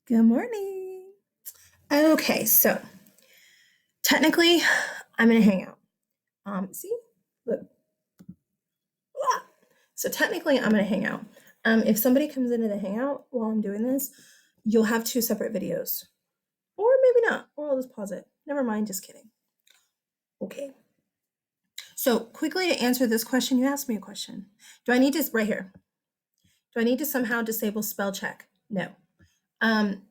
Good morning. Okay, so technically, I'm in a hangout. See, look. Ah! So technically, I'm in a hangout. If somebody comes into the hangout while I'm doing this, you'll have two separate videos, or maybe not, or I'll just pause it. Never mind, just kidding. Okay. So quickly to answer this question, you asked me a question. Do I need to right here? Do I need to somehow disable spell check? No. Um,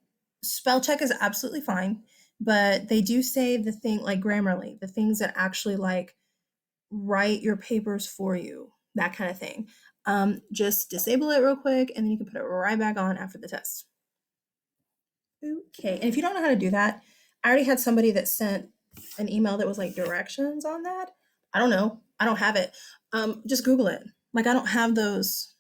Spell check is absolutely fine, but they do say the thing like Grammarly, the things that actually like write your papers for you, that kind of thing. Just disable it real quick and then you can put it right back on after the test. Okay, and if you don't know how to do that, I already had somebody that sent an email that was like directions on that. I don't know. I don't have it. Just Google it. Like I don't have those,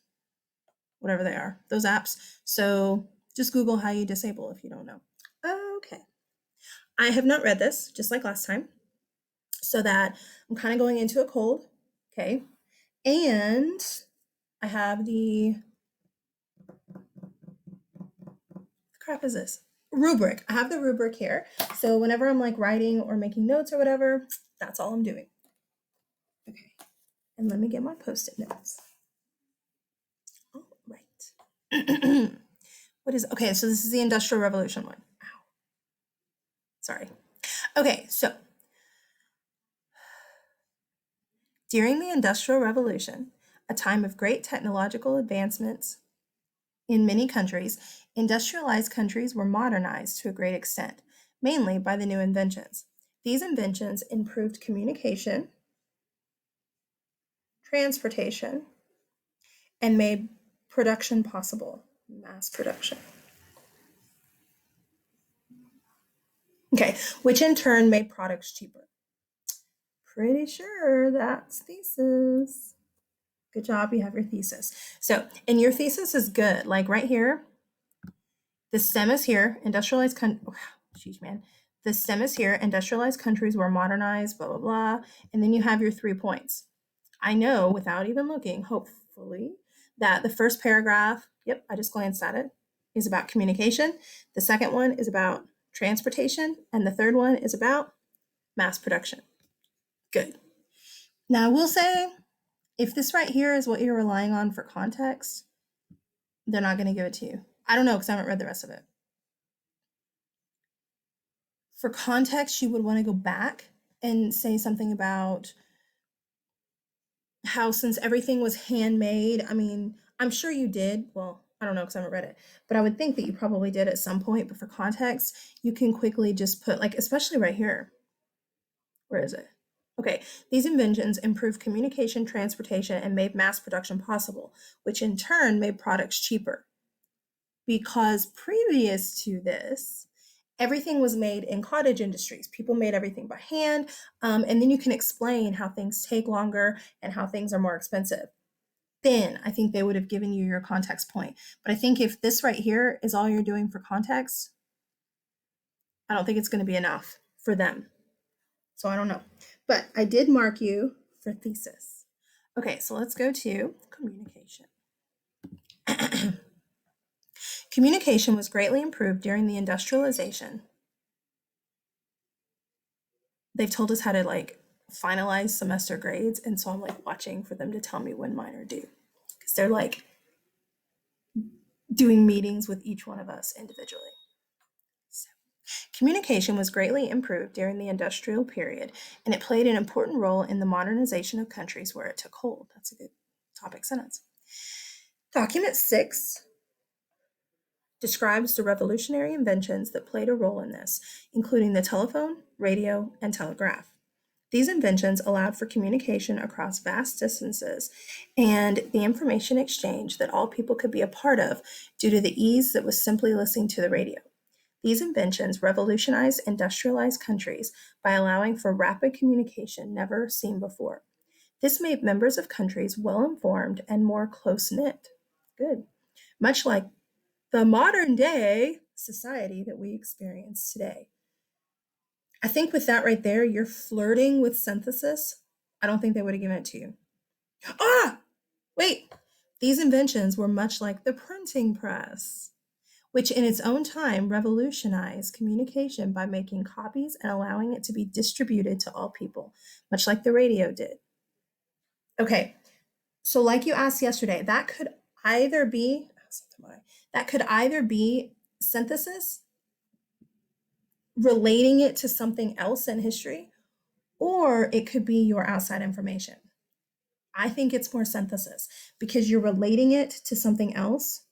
whatever they are, those apps. So just Google how you disable if you don't know. Okay. I have not read this, just like last time, so that I'm kind of going into a cold. Okay. And I have the crap is this? Rubric. I have the rubric here. So whenever I'm like writing or making notes or whatever, that's all I'm doing. Okay. And let me get my post-it notes. All right. What is okay, so this is the Industrial Revolution one. Ow. Sorry. Okay, so during the Industrial Revolution, a time of great technological advancements in many countries, industrialized countries were modernized to a great extent, mainly by the new inventions. These inventions improved communication, transportation, and made production possible, mass production. Okay, which in turn made products cheaper. Pretty sure that's thesis. Good job, you have your thesis. So, and your thesis is good. Like right here, the stem is here, industrialized jeez, man. The stem is here, industrialized countries were modernized, blah, blah, blah. And then you have your 3 points. I know without even looking, hopefully, that the first paragraph, yep, I just glanced at it, is about communication. The second one is about transportation. And the third one is about mass production. Good. Now, I will say, if this right here is what you're relying on for context, they're not going to give it to you. I don't know because I haven't read the rest of it. For context, you would want to go back and say something about how, since everything was handmade, I mean, I'm sure you did. Well, I don't know because I haven't read it, but I would think that you probably did at some point. But for context, you can quickly just put, like, especially right here. Where is it? Okay, these inventions improved communication, transportation, and made mass production possible, which in turn made products cheaper. Because previous to this, everything was made in cottage industries. People made everything by hand, and then you can explain how things take longer and how things are more expensive. Then I think they would have given you your context point. But I think if this right here is all you're doing for context, I don't think it's going to be enough for them. So I don't know. But I did mark you for thesis. Okay, so let's go to communication. Communication was greatly improved during the industrialization. They've told us how to like finalize semester grades, and so I'm like watching for them to tell me when mine are due because they're like doing meetings with each one of us individually. So, communication was greatly improved during the industrial period, and it played an important role in the modernization of countries where it took hold. That's a good topic sentence. Document 6 describes the revolutionary inventions that played a role in this, including the telephone, radio, and telegraph. These inventions allowed for communication across vast distances and the information exchange that all people could be a part of due to the ease that was simply listening to the radio. These inventions revolutionized industrialized countries by allowing for rapid communication never seen before. This made members of countries well informed and more close knit. Good. Much like the modern day society that we experience today. I think with that right there, you're flirting with synthesis. I don't think they would have given it to you. Ah, wait. These inventions were much like the printing press, which in its own time revolutionized communication by making copies and allowing it to be distributed to all people, much like the radio did. Okay, so like you asked yesterday, either be that could either be synthesis, relating it to something else in history, or it could be your outside information. I think it's more synthesis because you're relating it to something else,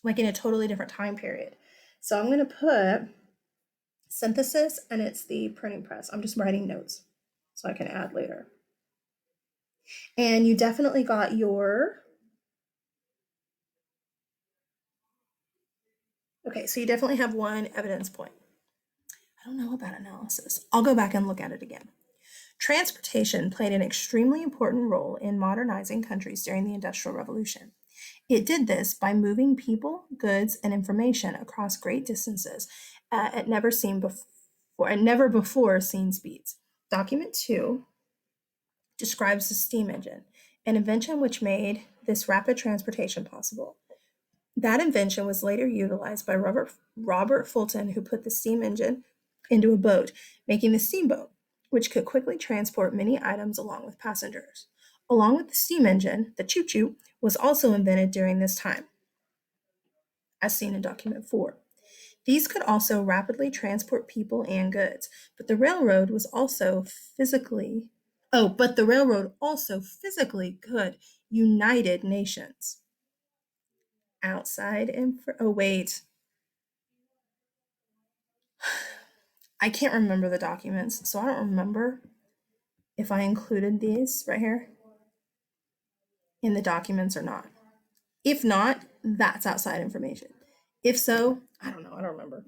like in a totally different time period. So I'm going to put synthesis, and it's the printing press. I'm just writing notes so I can add later. And you definitely got your. Okay, so you definitely have one evidence point. I don't know about analysis. I'll go back and look at it again. Transportation played an extremely important role in modernizing countries during the Industrial Revolution. It did this by moving people, goods, and information across great distances at never before seen speeds. Document 2 describes the steam engine, an invention which made this rapid transportation possible. That invention was later utilized by Robert Fulton, who put the steam engine into a boat, making the steamboat, which could quickly transport many items along with passengers. Along with the steam engine, the choo-choo was also invented during this time, as seen in document 4. These could also rapidly transport people and goods, but the railroad also physically could united nations. I can't remember the documents, so I don't remember if I included these right here in the documents or not. If not, that's outside information. If so, I don't know. I don't remember.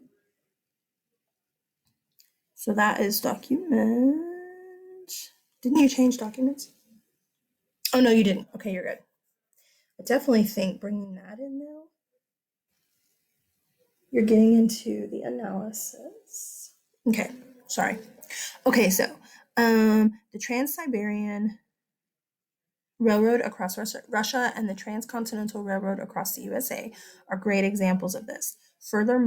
So that is document. Didn't you change documents? Oh, no, you didn't. Okay, you're good. I definitely think bringing that in now. You're getting into the analysis. Okay, sorry. Okay, so the Trans-Siberian Railroad across Russia and the Transcontinental Railroad across the USA are great examples of this, further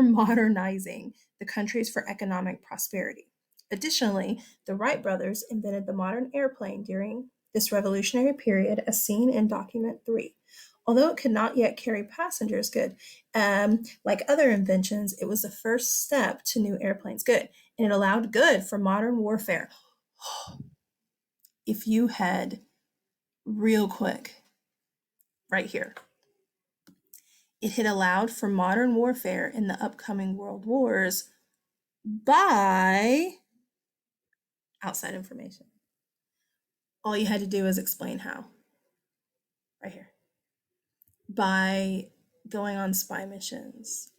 modernizing the countries for economic prosperity. Additionally, the Wright brothers invented the modern airplane during this revolutionary period, as seen in document 3. Although it could not yet carry passengers good, like other inventions, it was the first step to new airplanes good, and it allowed good for modern warfare. If you had real quick, right here, it had allowed for modern warfare in the upcoming world wars by outside information. All you had to do is explain how. Right here. By going on spy missions,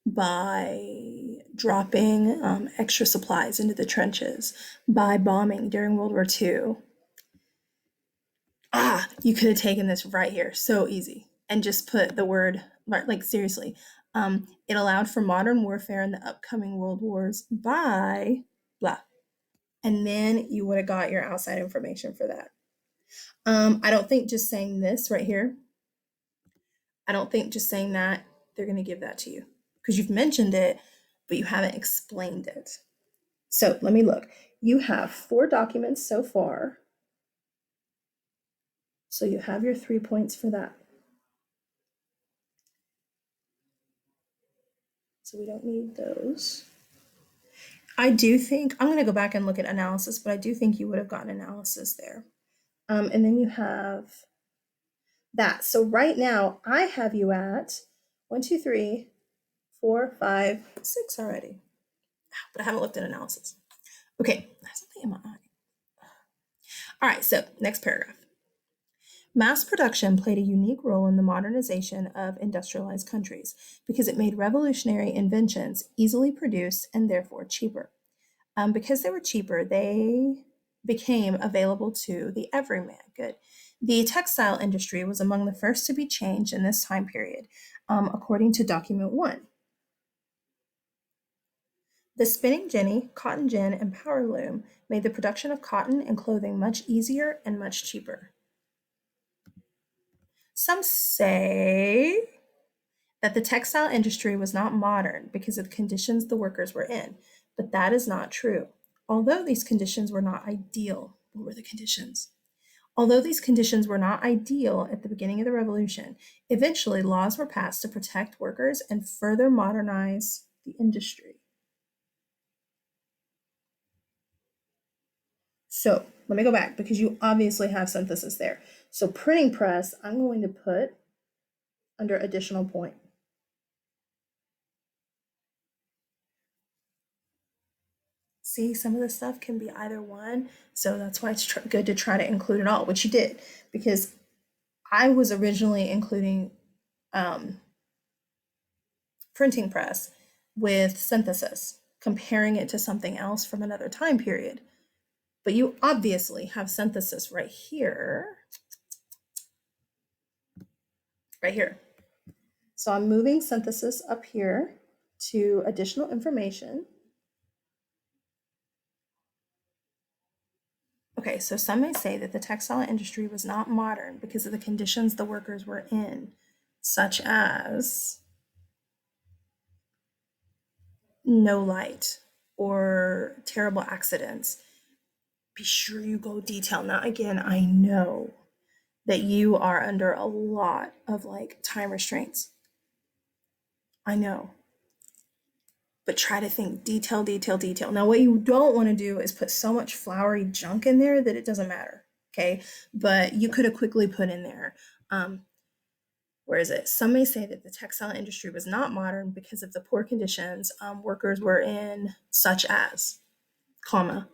by dropping extra supplies into the trenches, by bombing during World War II. You could have taken this right here, so easy, and just put the word, like seriously, it allowed for modern warfare in the upcoming world wars by blah. And then you would have got your outside information for that. I don't think just saying this right here, I don't think just saying that they're going to give that to you because you've mentioned it, but you haven't explained it. So let me look. You have 4 documents so far. So you have your 3 points for that. So we don't need those. I do think, I'm going to go back and look at analysis, but I do think you would have gotten analysis there. And then you have that. So right now I have you at 1, 2, 3, 4, 5, 6 already. But I haven't looked at analysis. Okay, that's something in my eye. All right, so next paragraph. Mass production played a unique role in the modernization of industrialized countries because it made revolutionary inventions easily produced and therefore cheaper. Because they were cheaper, they became available to the everyman. Good. The textile industry was among the first to be changed in this time period, according to document 1. The spinning jenny, cotton gin, and power loom made the production of cotton and clothing much easier and much cheaper. Some say that the textile industry was not modern because of the conditions the workers were in, but that is not true. Although these conditions were not ideal, what were the conditions? Although these conditions were not ideal at the beginning of the revolution, eventually laws were passed to protect workers and further modernize the industry. So let me go back because you obviously have synthesis there. So printing press, I'm going to put under additional point. See, some of this stuff can be either one. So that's why it's good to try to include it all, which you did, because I was originally including um, printing press with synthesis, comparing it to something else from another time period. But you obviously have synthesis right here, right here. So I'm moving synthesis up here to additional information. Okay, so some may say that the textile industry was not modern because of the conditions the workers were in, such as no light or terrible accidents. Be sure you go detail. Now, again, I know that you are under a lot of like time restraints. I know. But try to think detail, detail, detail. Now, what you don't want to do is put so much flowery junk in there that it doesn't matter. Okay. But you could have quickly put in there. Where is it? Some may say that the textile industry was not modern because of the poor conditions workers were in, such as, comma.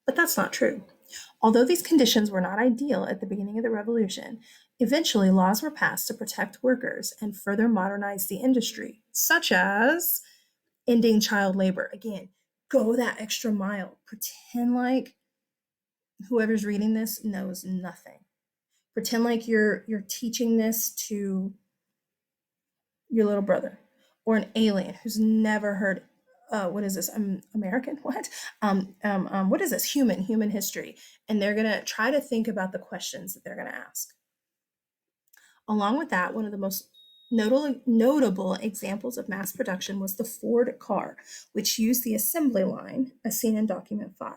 But that's not true. Although these conditions were not ideal at the beginning of the revolution, eventually laws were passed to protect workers and further modernize the industry, such as ending child labor. Again, go that extra mile. Pretend like whoever's reading this knows nothing. Pretend like you're teaching this to your little brother or an alien who's never heard what is this? American? What? What is this? Human history. And they're gonna try to think about the questions that they're gonna ask. Along with that, one of the most notable examples of mass production was the Ford car, which used the assembly line as seen in document 5.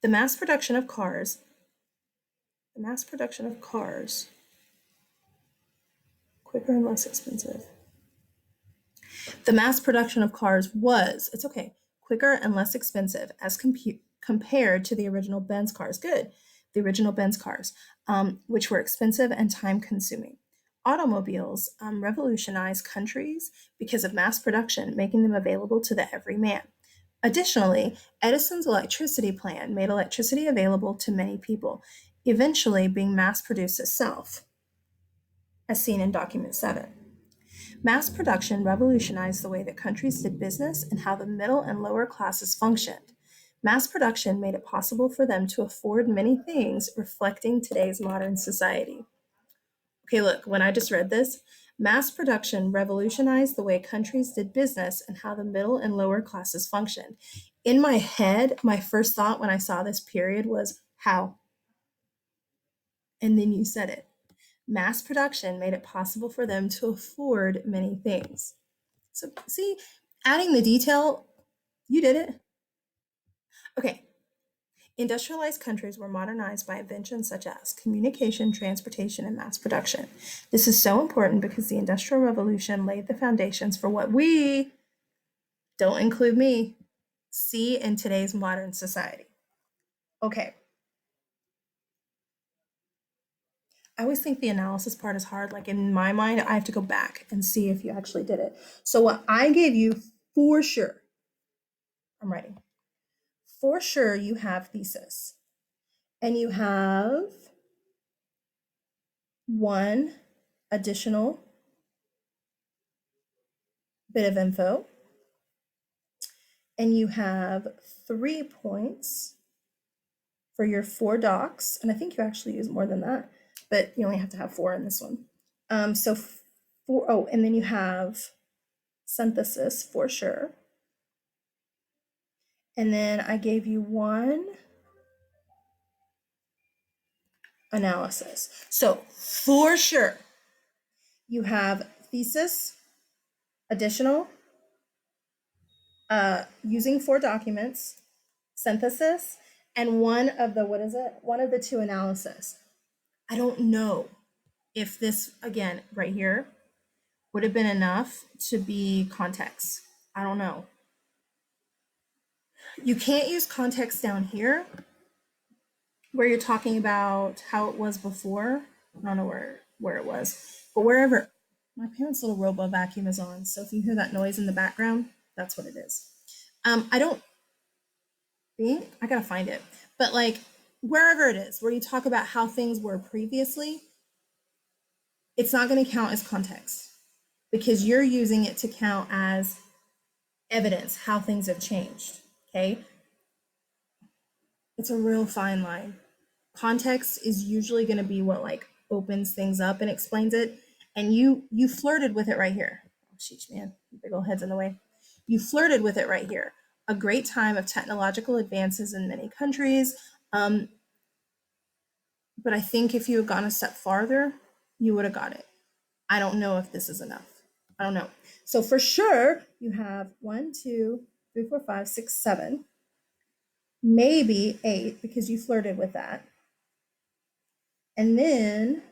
The mass production of cars, the mass production of cars, quicker and less expensive. The mass production of cars was, it's okay, quicker and less expensive as compared to the original Benz cars. Good. The original Benz cars, which were expensive and time consuming. Automobiles revolutionized countries because of mass production, making them available to the everyman. Additionally, Edison's electricity plan made electricity available to many people, eventually being mass produced itself, as seen in document 7. Mass production revolutionized the way that countries did business and how the middle and lower classes functioned. Mass production made it possible for them to afford many things, reflecting today's modern society. Okay, look, when I just read this, mass production revolutionized the way countries did business and how the middle and lower classes functioned. In my head, my first thought when I saw this period was, how? And then you said it. Mass production made it possible for them to afford many things. So, see, adding the detail, you did it. Okay. Industrialized countries were modernized by inventions such as communication, transportation, and mass production. This is so important because the Industrial Revolution laid the foundations for what we, don't include me, see in today's modern society. Okay. I always think the analysis part is hard. Like in my mind, I have to go back and see if you actually did it. So, what I gave you for sure, I'm writing, for sure, you have thesis and you have one additional bit of info, and you have 3 points for your 4 docs, and I think you actually use more than that, but you only have to have 4 in this one. So 4, oh, and then you have synthesis for sure. And then I gave you 1 analysis. So for sure, you have thesis, additional, using 4 documents, synthesis, and one of the 2 analysis. I don't know if this, again, right here, would have been enough to be context. I don't know. You can't use context down here where you're talking about how it was before. I don't know where it was, but wherever. My parents' little robo vacuum is on, so if you hear that noise in the background, that's what it is. I don't think, I gotta find it, but like wherever it is, where you talk about how things were previously, it's not gonna count as context because you're using it to count as evidence, how things have changed, okay? It's a real fine line. Context is usually going to be what like opens things up and explains it, and you flirted with it right here. Oh sheesh, man, big old head's in the way. You flirted with it right here. A great time of technological advances in many countries, but I think if you had gone a step farther, you would have got it. I don't know if this is enough. I don't know. So for sure, you have 1, 2, 3, 4, 5, 6, 7, maybe 8 because you flirted with that. And then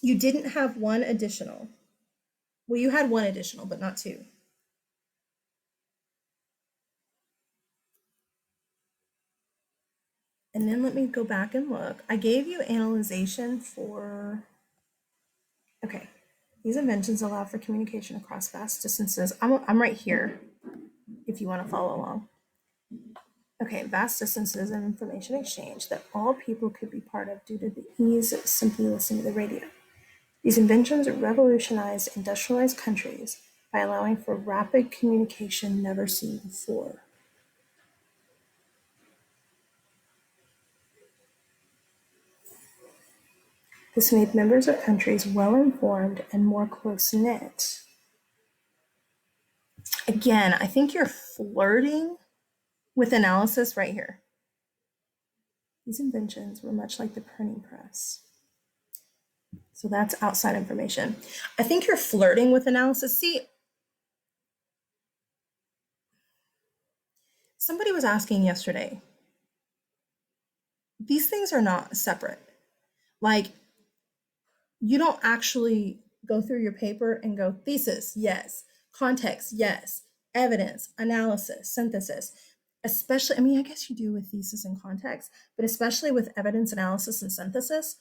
you didn't have one additional. Well, you had one additional, but not 2. And then let me go back and look. I gave you analyzation for, okay, these inventions allow for communication across vast distances. I'm right here if you want to follow along. Okay, vast distances and information exchange that all people could be part of due to the ease of simply listening to the radio. These inventions revolutionized industrialized countries by allowing for rapid communication never seen before. This made members of countries well-informed and more close-knit. Again, I think you're flirting with analysis right here. These inventions were much like the printing press. So that's outside information. I think you're flirting with analysis. See, somebody was asking yesterday, these things are not separate. Like, you don't actually go through your paper and go thesis, yes, context, yes, evidence, analysis, synthesis. Especially, I mean, I guess you do with thesis and context, but especially with evidence, analysis, and synthesis,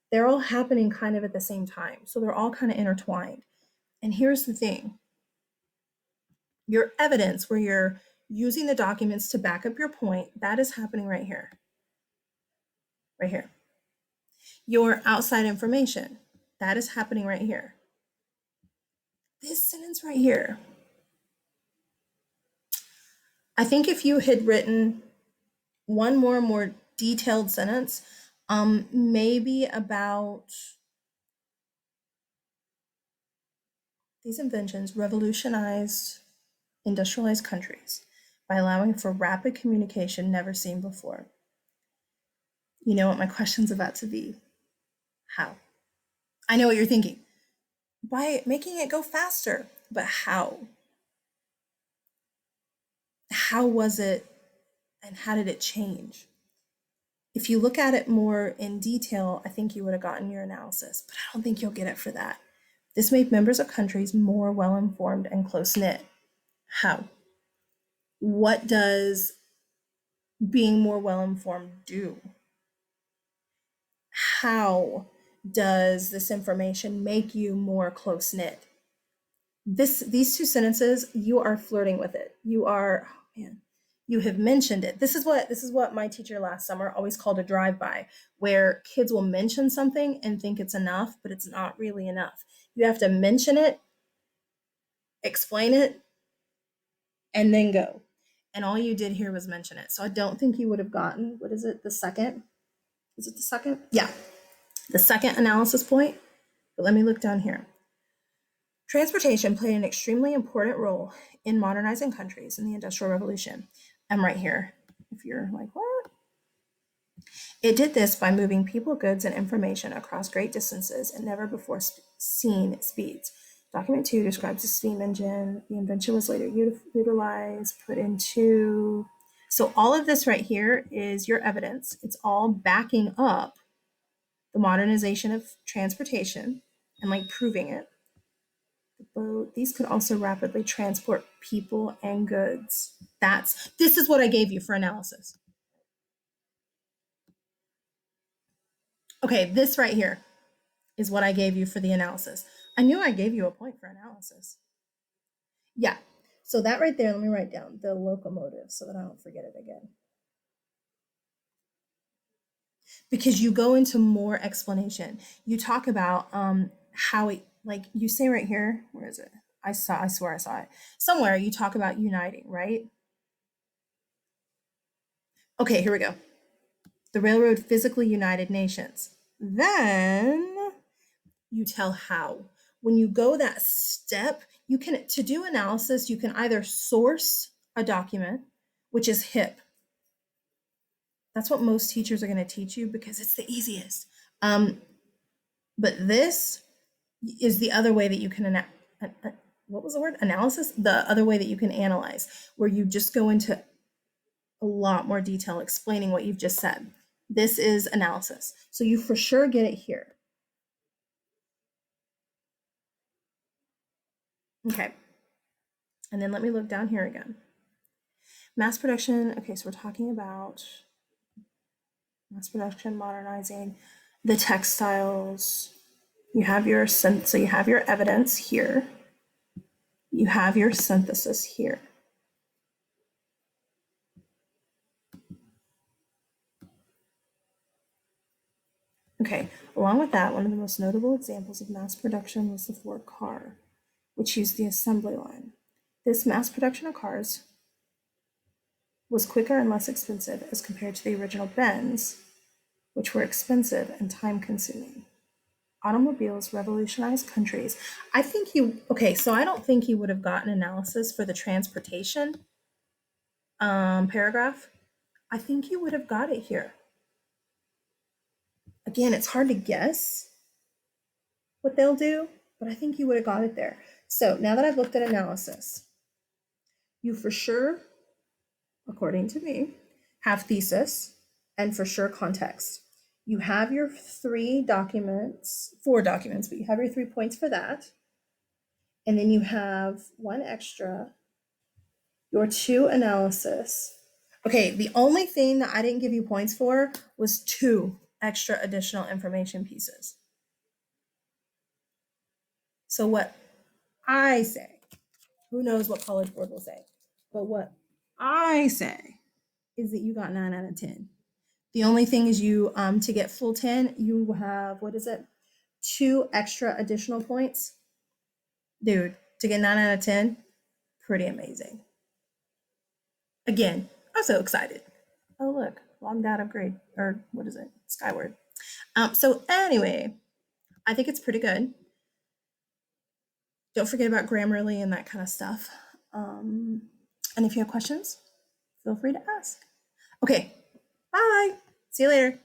they're all happening kind of at the same time. So they're all kind of intertwined. And here's the thing, your evidence, where you're using the documents to back up your point, that is happening right here. Right here. Your outside information, that is happening right here. This sentence right here, I think if you had written one more detailed sentence, maybe about these inventions revolutionized industrialized countries by allowing for rapid communication never seen before. You know what my question's about to be? How? I know what you're thinking. By making it go faster, but how? How was it and how did it change? If you look at it more in detail, I think you would have gotten your analysis, but I don't think you'll get it for that. This made members of countries more well-informed and close-knit. How? What does being more well-informed do? How does this information make you more close-knit? These 2 sentences, you are flirting with it. You are, oh man, you have mentioned it. This is what my teacher last summer always called a drive-by, where kids will mention something and think it's enough, but it's not really enough. You have to mention it, explain it, and then go. And all you did here was mention it. So I don't think you would have gotten, what is it, the second? Is it the second? Yeah, the second analysis point. But let me look down here. Transportation played an extremely important role in modernizing countries in the Industrial Revolution. I'm right here. If you're like, what? It did this by moving people, goods, and information across great distances and never before seen speeds. Document 2 describes the steam engine. The invention was later utilized, put into. So, all of this right here is your evidence. It's all backing up the modernization of transportation and like proving it. The boat, these could also rapidly transport people and goods. This is what I gave you for analysis. Okay, this right here is what I gave you for the analysis. I knew I gave you a point for analysis. Yeah. So that right there, let me write down the locomotive so that I don't forget it again. Because you go into more explanation. You talk about how it, like you say right here, where is it? I swear I saw it. Somewhere you talk about uniting, right? Okay, here we go. The railroad physically united nations. Then you tell how. When you go that step, you can, to do analysis, you can either source a document, which is HIP. That's what most teachers are going to teach you because it's the easiest. But this is the other way that you can, what was the word? Analysis? The other way that you can analyze, where you just go into a lot more detail explaining what you've just said. This is analysis. So you for sure get it here. Okay. And then let me look down here again. Mass production. Okay, so we're talking about mass production, modernizing the textiles. You have your so you have your evidence here. You have your synthesis here. Okay, along with that, one of the most notable examples of mass production was the Ford car, which used the assembly line. This mass production of cars was quicker and less expensive as compared to the original Benz, which were expensive and time-consuming. Automobiles revolutionized countries. I think okay, so I don't think he would have gotten analysis for the transportation paragraph. I think you would have got it here. Again, it's hard to guess what they'll do, but I think you would have got it there. So now that I've looked at analysis, you for sure, according to me, have thesis and for sure context. You have your 4 documents, but you have your 3 points for that. And then you have 1 extra, your 2 analysis. Okay, the only thing that I didn't give you points for was 2 extra additional information pieces. So what I say, who knows what College Board will say, but what I say is that you got 9 out of 10. The only thing is you, to get full 10, you have, what is it? 2 extra additional points. Dude, to get 9 out of 10, pretty amazing. Again, I'm so excited. Oh, look, logged out of grade, or what is it? Skyward. So anyway, I think it's pretty good. Don't forget about Grammarly and that kind of stuff. And if you have questions, feel free to ask. Okay, bye. See you later.